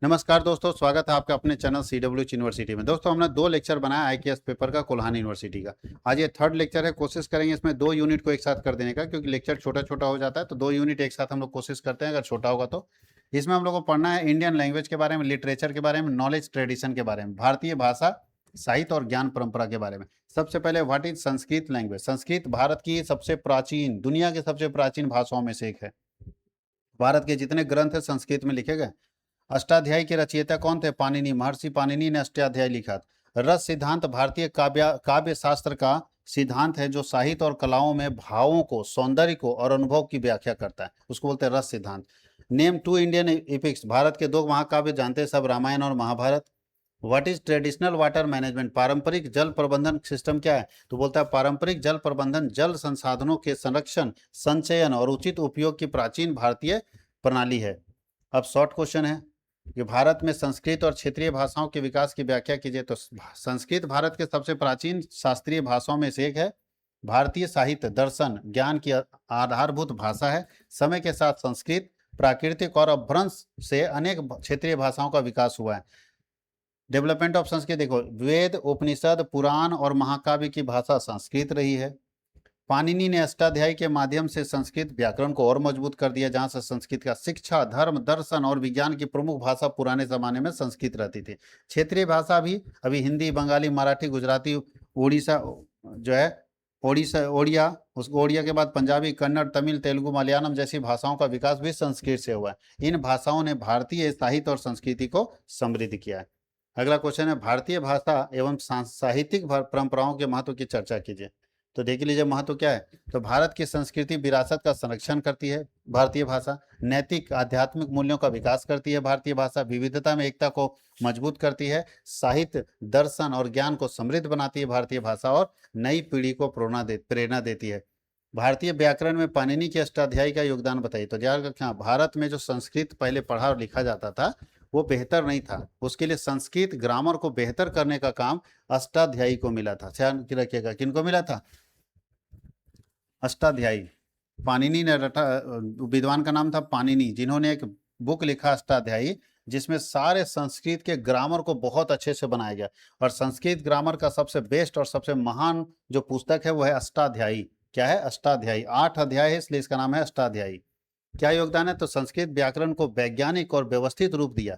नमस्कार दोस्तों, स्वागत है आपका अपने चैनल CW यूनिवर्सिटी में। दोस्तों हमने 2 लेक्चर बनाया IKS पेपर का कोल्हान यूनिवर्सिटी का। आज ये थर्ड लेक्चर है। कोशिश करेंगे इसमें 2 यूनिट को एक साथ कर देने का, क्योंकि लेक्चर छोटा छोटा हो जाता है तो 2 यूनिट एक साथ हम लोग कोशिश करते हैं अगर छोटा होगा तो। इसमें हम लोग को पढ़ना है इंडियन लैंग्वेज के बारे में, लिटरेचर के बारे में, नॉलेज ट्रेडिशन के बारे में, भारतीय भाषा, साहित्य और ज्ञान परंपरा के बारे में। सबसे पहले what is Sanskrit language. Sanskrit Bharat की सबसे प्राचीन, दुनिया की सबसे प्राचीन भाषाओं में से एक है। भारत के जितने ग्रंथ है संस्कृत में लिखे गए। अष्टाध्यायी के रचयिता कौन थे? पाणिनि। महर्षि पाणिनि ने अष्टाध्यायी लिखा था। रस सिद्धांत भारतीय काव्य शास्त्र का सिद्धांत है जो साहित्य और कलाओं में भावों को, सौंदर्य को और अनुभव की व्याख्या करता है, उसको बोलते हैं रस सिद्धांत। Name 2 Indian epics. भारत के 2 महाकाव्य जानते हैं सब, रामायण और Mahabharata. What is traditional water management. पारंपरिक जल प्रबंधन सिस्टम क्या है? तो बोलता है पारंपरिक जल प्रबंधन जल संसाधनों के संरक्षण, संचयन और उचित उपयोग की प्राचीन भारतीय प्रणाली है। अब शॉर्ट क्वेश्चन है कि भारत में संस्कृत और क्षेत्रीय भाषाओं के विकास की व्याख्या कीजिए। तो संस्कृत भारत के सबसे प्राचीन शास्त्रीय भाषाओं में से एक है। भारतीय साहित्य, दर्शन, ज्ञान की आधारभूत भाषा है। समय के साथ संस्कृत प्राकृतिक और अपभ्रंश से अनेक क्षेत्रीय भाषाओं का विकास हुआ है। डेवलपमेंट ऑफ संस्कृत देखो, वेद, उपनिषद, पुराण और महाकाव्य की भाषा संस्कृत रही है। पाणिनि ने अष्टाध्यायी के माध्यम से संस्कृत व्याकरण को और मजबूत कर दिया, जहां से संस्कृत का शिक्षा, धर्म, दर्शन और विज्ञान की प्रमुख भाषा पुराने जमाने में संस्कृत रहती थी। क्षेत्रीय भाषा भी अभी हिंदी, बंगाली, मराठी, गुजराती, उड़ीसा जो है ओडिया, उसको ओडिया के बाद पंजाबी, कन्नड़, तमिल, तेलुगु, मलयालम जैसी भाषाओं का विकास भी संस्कृत से हुआ है। इन भाषाओं ने भारतीय साहित्य और संस्कृति को समृद्ध किया है। अगला क्वेश्चन है भारतीय भाषा एवं साहित्यिक परंपराओं के महत्व की चर्चा कीजिए। तो देख लीजिए महत्व क्या है। तो भारत की संस्कृति विरासत का संरक्षण करती है भारतीय भाषा। नैतिक आध्यात्मिक मूल्यों का विकास करती है भारतीय भाषा। विविधता में एकता को मजबूत करती है। साहित्य, दर्शन और ज्ञान को समृद्ध बनाती है भारतीय भाषा और नई पीढ़ी को प्रेरणा देती है। भारतीय व्याकरण में पाणिनि के अष्टाध्यायी का योगदान बताइए। तो याद रखना, भारत में जो संस्कृत पहले पढ़ा और लिखा जाता था वो बेहतर नहीं था। उसके लिए संस्कृत ग्रामर को बेहतर करने का काम अष्टाध्यायी को मिला था। ध्यान रखिएगा, किनको मिला था? अष्टाध्यायी। पाणिनि ने रटा, विद्वान का नाम था पाणिनि, जिन्होंने एक बुक लिखा अष्टाध्यायी, जिसमें सारे संस्कृत के ग्रामर को बहुत अच्छे से बनाया गया। और संस्कृत ग्रामर का सबसे बेस्ट और सबसे महान जो पुस्तक है वो है अष्टाध्यायी। क्या है? अष्टाध्यायी। 8 अध्याय है, इसलिए इसका नाम है अष्टाध्यायी। क्या योगदान है? तो संस्कृत व्याकरण को वैज्ञानिक और व्यवस्थित रूप दिया।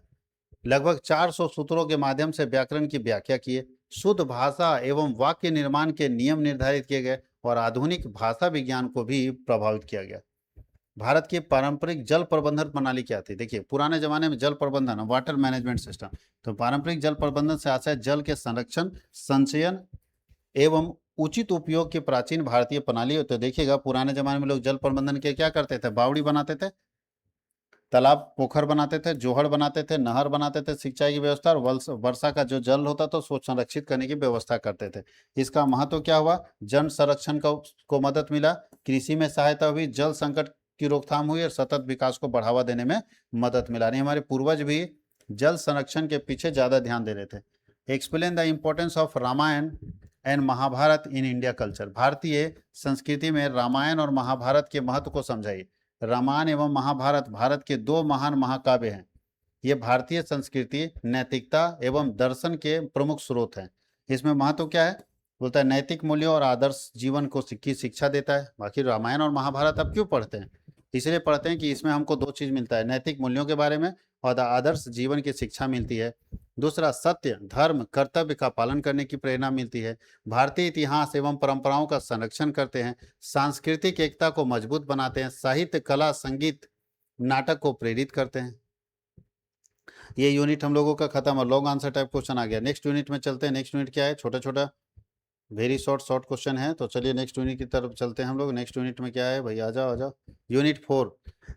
लगभग 400 सूत्रों के माध्यम से व्याकरण की व्याख्या किए। शुद्ध भाषा एवं वाक्य निर्माण के नियम निर्धारित किए गए और आधुनिक भाषा विज्ञान को भी प्रभावित किया गया। भारत की पारंपरिक जल प्रबंधन प्रणाली क्या थी? देखिए, पुराने जमाने में जल प्रबंधन, वाटर मैनेजमेंट सिस्टम। तो पारंपरिक जल प्रबंधन से आशय जल के संरक्षण, संचयन एवं उचित उपयोग की प्राचीन भारतीय प्रणाली। तो देखिएगा, पुराने जमाने में लोग जल प्रबंधन के क्या करते थे? बावड़ी बनाते थे, तालाब पोखर बनाते थे, जोहड़ बनाते थे, नहर बनाते थे, सिंचाई की व्यवस्था और वर्षा का जो जल होता था उसको संरक्षित करने की व्यवस्था करते थे। इसका महत्व क्या हुआ? जन संरक्षण को मदद मिला, कृषि में सहायता हुई, जल संकट की रोकथाम हुई और सतत विकास को बढ़ावा देने में मदद मिला। नहीं, हमारे पूर्वज भी जल संरक्षण के पीछे ज्यादा ध्यान दे रहे थे। Explain the importance of Ramayana and Mahabharata in India culture. भारतीय संस्कृति में रामायण और महाभारत के महत्व को समझाइए। रामायण एवं महाभारत भारत के 2 महान महाकाव्य हैं। ये भारतीय संस्कृति, नैतिकता एवं दर्शन के प्रमुख स्रोत हैं। इसमें महत्व क्या है? बोलता है नैतिक मूल्यों और आदर्श जीवन को की शिक्षा देता है। बाकी रामायण और महाभारत आप क्यों पढ़ते हैं? इसलिए पढ़ते हैं कि इसमें हमको 2 चीज मिलता है, नैतिक मूल्यों के बारे में और आदर्श जीवन की शिक्षा मिलती है। दूसरा, सत्य, धर्म, कर्तव्य का पालन करने की प्रेरणा मिलती है। भारतीय इतिहास एवं परंपराओं का संरक्षण करते हैं। सांस्कृतिक एकता को मजबूत बनाते हैं। साहित्य, कला, संगीत, नाटक को प्रेरित करते हैं। ये यूनिट हम लोगों का खत्म और लॉन्ग आंसर टाइप क्वेश्चन आ गया। नेक्स्ट यूनिट में चलते हैं। नेक्स्ट यूनिट क्या है? छोटा छोटा वेरी शॉर्ट क्वेश्चन है। तो चलिए नेक्स्ट यूनिट की तरफ चलते हैं हम लोग। नेक्स्ट यूनिट में क्या है भाई? आ जाओ आ जाओ। Unit 4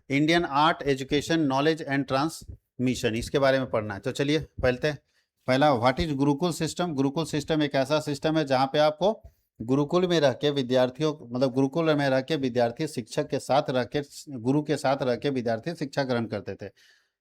Indian art education, knowledge and transmission, इसके बारे में पढ़ना है। तो चलिए पहला what is Gurukul system. Gurukul system एक ऐसा सिस्टम है जहाँ पे आपको गुरुकुल में रह के विद्यार्थियों, मतलब गुरुकुल में रह के विद्यार्थी शिक्षक के साथ रह के, गुरु के साथ रह के विद्यार्थी शिक्षा ग्रहण करते थे।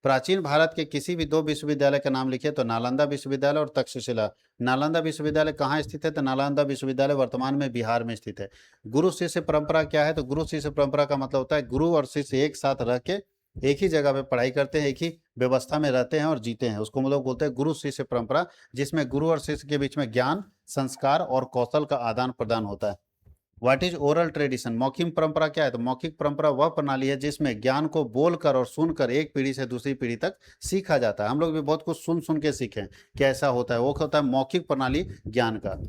प्राचीन भारत के किसी भी 2 विश्वविद्यालय का नाम लिखिए। तो नालंदा विश्वविद्यालय और तक्षशिला। नालंदा विश्वविद्यालय कहाँ स्थित है? तो नालंदा विश्वविद्यालय वर्तमान में बिहार में स्थित है। गुरु शिष्य परंपरा क्या है? तो गुरु शिष्य परंपरा का मतलब होता है गुरु और शिष्य एक साथ रह के एक ही जगह पे पढ़ाई करते हैं, एक ही व्यवस्था में रहते हैं और जीते हैं। उसको हम लोग बोलते हैं गुरु शिष्य परंपरा, जिसमें गुरु और शिष्य के बीच में ज्ञान, संस्कार और कौशल का आदान प्रदान होता है। What is oral tradition? मौखिक परंपरा क्या है? तो मौखिक परंपरा वह प्रणाली है जिसमें ज्ञान को बोलकर और सुनकर एक पीढ़ी से दूसरी पीढ़ी तक सीखा जाता है। हम लोग भी बहुत कुछ सुन सुन के सीखे, कैसा होता है, वो होता है मौखिक प्रणाली ज्ञान का।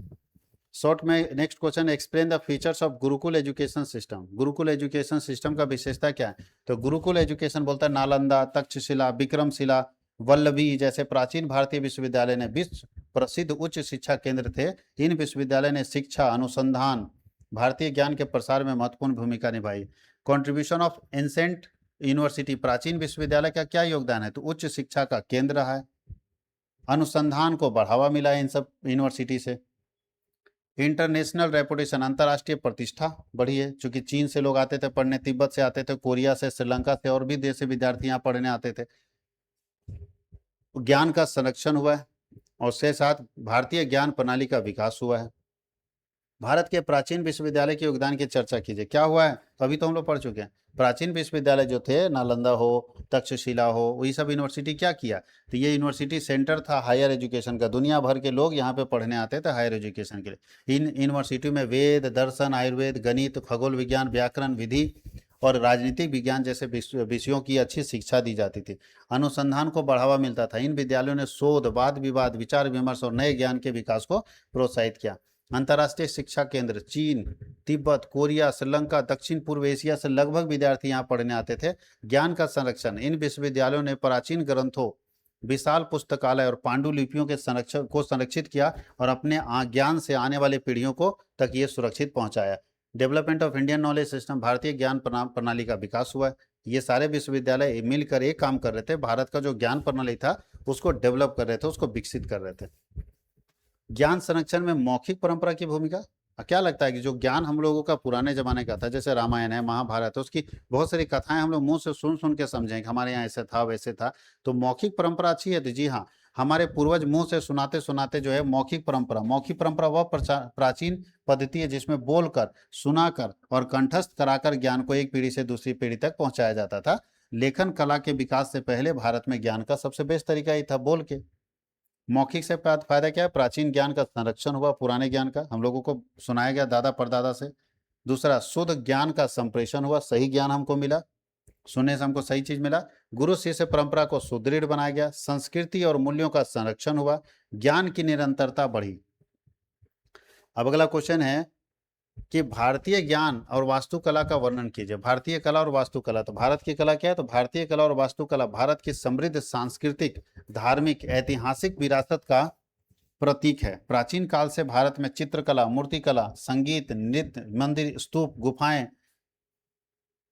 शॉर्ट में next question, explain the features of Gurukul education system. Gurukul education system का विशेषता क्या है? तो गुरुकुल एजुकेशन बोलता है नालंदा, तक्षशिला, विक्रमशिला, वल्लभी जैसे प्राचीन भारतीय विश्वविद्यालय ने विश्व प्रसिद्ध उच्च शिक्षा केंद्र थे। इन विश्वविद्यालय ने शिक्षा, अनुसंधान, भारतीय ज्ञान के प्रसार में महत्वपूर्ण भूमिका निभाई। कॉन्ट्रीब्यूशन ऑफ एंसेंट यूनिवर्सिटी, प्राचीन विश्वविद्यालय का क्या योगदान है? तो उच्च शिक्षा का केंद्र रहा है, अनुसंधान को बढ़ावा मिला है इन सब यूनिवर्सिटी से। इंटरनेशनल रेपुटेशन, अंतर्राष्ट्रीय प्रतिष्ठा बढ़ी है, क्योंकि चीन से लोग आते थे पढ़ने, तिब्बत से आते थे, कोरिया से, श्रीलंका से और भी देश से विद्यार्थी यहाँ पढ़ने आते थे। ज्ञान का संरक्षण हुआ है और उसके साथ भारतीय ज्ञान प्रणाली का विकास हुआ है। भारत के प्राचीन विश्वविद्यालय के योगदान की चर्चा कीजिए। क्या हुआ है? तो अभी तो हम लोग पढ़ चुके हैं। प्राचीन विश्वविद्यालय जो थे, नालंदा हो, तक्षशिला हो, वही सब यूनिवर्सिटी क्या किया? तो ये यूनिवर्सिटी सेंटर था हायर एजुकेशन का। दुनिया भर के लोग यहाँ पे पढ़ने आते थे हायर एजुकेशन के लिए। इन यूनिवर्सिटी में वेद, दर्शन, आयुर्वेद, गणित, खगोल विज्ञान, व्याकरण, विधि और राजनीतिक विज्ञान जैसे विषयों की अच्छी शिक्षा दी जाती थी। अनुसंधान को बढ़ावा मिलता था। इन विद्यालयों ने शोध, वाद विवाद, विचार विमर्श और नए ज्ञान के विकास को प्रोत्साहित किया। अंतर्राष्ट्रीय शिक्षा केंद्र, चीन, तिब्बत, कोरिया, श्रीलंका, दक्षिण पूर्व एशिया से लगभग विद्यार्थी यहाँ पढ़ने आते थे। ज्ञान का संरक्षण, इन विश्वविद्यालयों ने प्राचीन ग्रंथों, विशाल पुस्तकालय और पांडुलिपियों के संरक्षण को संरक्षित किया और अपने ज्ञान से आने वाली पीढ़ियों को तक ये सुरक्षित पहुंचाया। Development of Indian knowledge system, भारतीय ज्ञान प्रणाली का विकास हुआ है। ये सारे विश्वविद्यालय मिलकर एक काम कर रहे थे, भारत का जो ज्ञान प्रणाली था उसको डेवलप कर रहे थे, उसको विकसित कर रहे थे। ज्ञान संरक्षण में मौखिक परंपरा की भूमिका। क्या लगता है कि जो ज्ञान हम लोगों का पुराने जमाने का था, जैसे रामायण है, महाभारत है, उसकी बहुत सारी कथाएं हम लोग मुंह से सुन सुन के समझें कि हमारे यहाँ ऐसे था वैसे था, तो मौखिक परंपरा अच्छी है? तो जी हाँ, हमारे पूर्वज मुंह से सुनाते सुनाते जो है मौखिक परंपरा वह प्राचीन पद्धति है जिसमें बोलकर, सुनाकर और कंठस्थ कराकर ज्ञान को एक पीढ़ी से दूसरी पीढ़ी तक पहुंचाया जाता था। लेखन कला के विकास से पहले भारत में ज्ञान का सबसे बेस्ट तरीका ही था बोल के। मौखिक से फायदा क्या है? प्राचीन ज्ञान का संरक्षण हुआ, पुराने ज्ञान का हम लोगों को सुनाया गया दादा परदादा से। दूसरा, शुद्ध ज्ञान का संप्रेषण हुआ, सही ज्ञान हमको मिला, सुनने से हमको सही चीज मिला। गुरु शिष्य परंपरा को सुदृढ़ बनाया गया। संस्कृति और मूल्यों का संरक्षण हुआ, ज्ञान की निरंतरता बढ़ी। अब अगला क्वेश्चन है कि भारतीय ज्ञान और वास्तुकला का वर्णन कीजिए। भारतीय कला और वास्तुकला, तो भारत की कला क्या है? तो भारतीय कला और वास्तुकला भारत की समृद्ध सांस्कृतिक, धार्मिक, ऐतिहासिक विरासत का प्रतीक है। प्राचीन काल से भारत में चित्रकला, मूर्तिकला, संगीत, नृत्य, मंदिर, स्तूप, गुफाएं,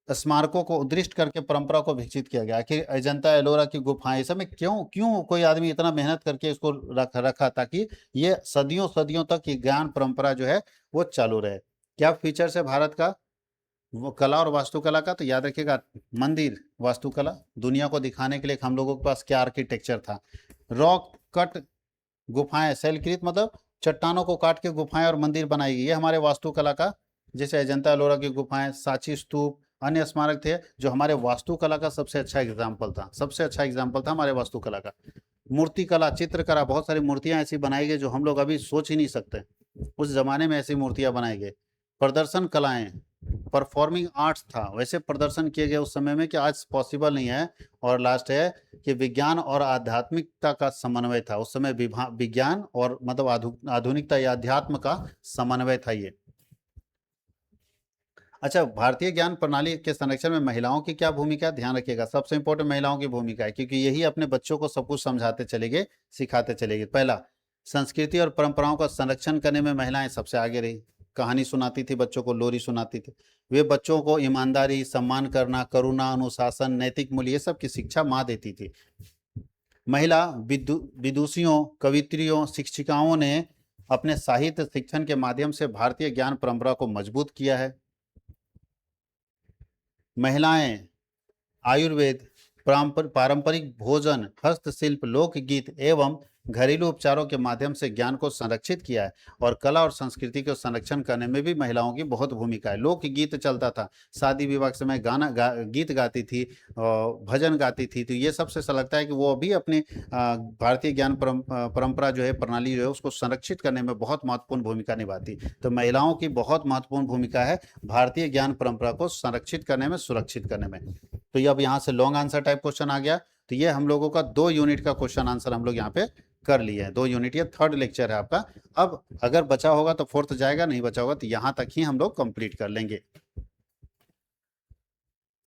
स्मारकों को उद्दिष्ट करके परंपरा को विकसित किया गया। आखिर अजंता एलोरा की गुफाएं, सब में क्यों क्यों कोई आदमी इतना मेहनत करके इसको रखा, ताकि ये सदियों सदियों तक ये ज्ञान परंपरा जो है वो चालू रहे। क्या फीचर्स है भारत का वो कला और वास्तुकला का? तो याद रखिएगा, मंदिर वास्तुकला, दुनिया को दिखाने के लिए हम लोगों के पास क्या आर्किटेक्चर था। रॉक कट गुफाएं, शैलकृत मतलब चट्टानों को काट के गुफाएं और मंदिर बनाई गई, ये हमारे वास्तुकला का, जैसे अजंता एलोरा की गुफाएं, सांची स्तूप, अन्य स्मारक थे जो हमारे वास्तुकला का सबसे अच्छा एग्जाम्पल था, सबसे अच्छा एग्जाम्पल था हमारे वास्तुकला का। मूर्तिकला, चित्रकला, बहुत सारी मूर्तियां ऐसी बनाई गई जो हम लोग अभी सोच ही नहीं सकते, उस जमाने में ऐसी मूर्तियां बनाई गई। प्रदर्शन कलाएं, परफॉर्मिंग आर्ट्स था, वैसे प्रदर्शन किए गए उस समय में कि आज पॉसिबल नहीं है। और लास्ट है कि विज्ञान और आध्यात्मिकता का समन्वय था, उस समय विज्ञान और मतलब आधुनिकता या अध्यात्म का समन्वय था ये। अच्छा, भारतीय ज्ञान प्रणाली के संरक्षण में महिलाओं की क्या भूमिका? ध्यान रखिएगा, सबसे इंपॉर्टेंट महिलाओं की भूमिका है, क्योंकि यही अपने बच्चों को सब कुछ समझाते चलेंगे, सिखाते चलेंगे। पहला, संस्कृति और परंपराओं का संरक्षण करने में महिलाएं सबसे आगे रही। कहानी सुनाती थी बच्चों को, लोरी सुनाती थी। वे बच्चों को ईमानदारी, सम्मान करना, करुणा, अनुशासन, नैतिक मूल्य, ये सब की शिक्षा माँ देती थी। महिला विदुषियों, कवित्रियों, शिक्षिकाओं ने अपने साहित्य शिक्षण के माध्यम से भारतीय ज्ञान परंपरा को मजबूत किया है। महिलाएं आयुर्वेद, पारंपरिक भोजन, हस्तशिल्प, लोकगीत एवं घरेलू उपचारों के माध्यम से ज्ञान को संरक्षित किया है। और कला और संस्कृति को संरक्षण करने में भी महिलाओं की बहुत भूमिका है। लोकगीत चलता था, शादी विवाह के समय गीत गाती थी और भजन गाती थी। तो ये सबसे ऐसा लगता है कि वो अभी अपनी भारतीय ज्ञान परंपरा जो है, प्रणाली जो है, उसको संरक्षित करने में बहुत महत्वपूर्ण भूमिका निभाती। तो महिलाओं की बहुत महत्वपूर्ण भूमिका है भारतीय ज्ञान परंपरा को संरक्षित करने में, सुरक्षित करने में। तो ये अब यहाँ से लॉन्ग आंसर टाइप क्वेश्चन आ गया। तो ये हम लोगों का 2 यूनिट का क्वेश्चन आंसर हम लोग यहाँ पे कर लिए हैं। 2 यूनिट, ये थर्ड लेक्चर है आपका। अब अगर बचा होगा तो फोर्थ जाएगा, नहीं बचा होगा तो यहाँ तक ही हम लोग कंप्लीट कर लेंगे।